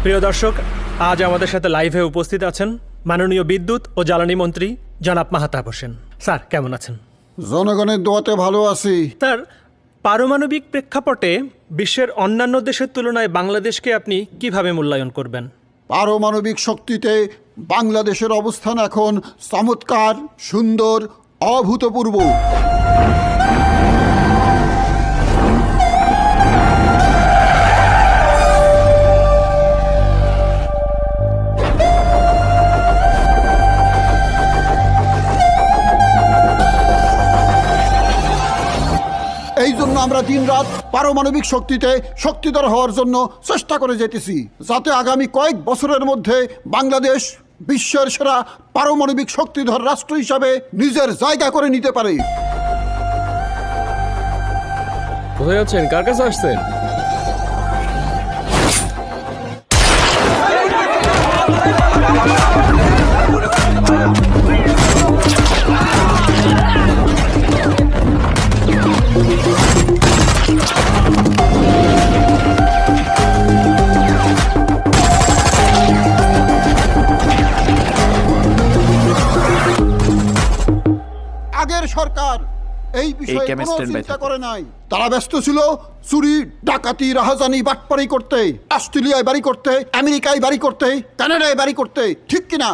প্রিয় দর্শক, আজ আমাদের সাথে লাইভে উপস্থিত আছেন মাননীয় বিদ্যুৎ ও জ্বালানি মন্ত্রী জনাব মাহাতাব হোসেন। স্যার, কেমন আছেন? জনগণের দোয়াতে ভালো আছি। স্যার, পারমাণবিক প্রেক্ষাপটে বিশ্বের অন্যান্য দেশের তুলনায় বাংলাদেশকে আপনি কিভাবে মূল্যায়ন করবেন? পারমাণবিক শক্তিতে বাংলাদেশের অবস্থান এখন চমৎকার, সুন্দর, অভূতপূর্ব। এই জন্য আমরা দিনরাত পারমাণবিক শক্তিতে শক্তিধর হওয়ার জন্য চেষ্টা করে যেতেছি, যাতে আগামী কয়েক বছরের মধ্যে বাংলাদেশ বিশ্বের সেরা পারমাণবিক শক্তিধর রাষ্ট্র হিসাবে নিজের জায়গা করে নিতে পারে। কোথায় আছেন? কার কাছে আসছেন? আগের সরকার এই বিষয়ে কোনো চিন্তা করে নাই। তারা ব্যস্ত ছিল চুরি, ডাকাতি, রাহাজানি, বাটপারি করতে, অস্ট্রেলিয়ায় বাড়ি করতে, আমেরিকায় বাড়ি করতে, কানাডায় বাড়ি করতে। ঠিক কিনা?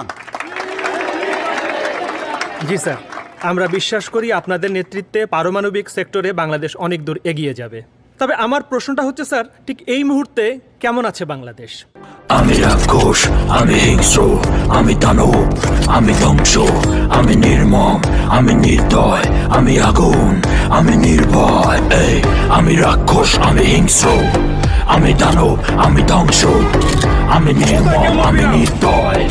জি স্যার, আমরা বিশ্বাস করি আপনাদের নেতৃত্বে পারমাণবিক সেক্টরে বাংলাদেশ অনেক দূর এগিয়ে যাবে। তবে আমার প্রশ্নটা হচ্ছে স্যার, ঠিক এই মুহূর্তে কেমন আছে বাংলাদেশ? আমি রাক্ষস, আমি হিংস্র, আমি দানব, আমি ধ্বংস, আমি নির্মম, আমি নির্দয়, আমি আগুন, আমি নির্ভয়। এই আমি রাক্ষস, আমি হিংস্র, আমি দানব, আমি ধ্বংস, আমি নির্মম, আমি নির্দয়,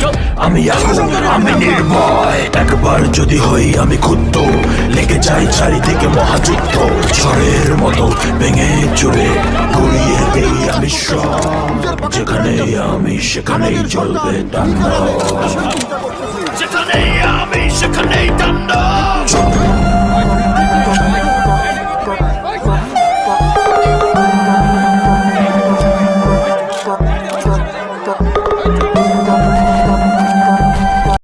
আমি আগুন, আমি নির্ভয়। একবার যদি হই আমি ক্ষুব্ধ, লেগে যাই চারিদিকে মহাযুদ্ধ। ঝড়ের মতো ভেঙে চুরে গড়িয়ে দেই আমি সব। যেখানে আমি সেখানেই জ্বলবে তাণ্ডব, যেখানেই আমি সেখানেই তাণ্ডব।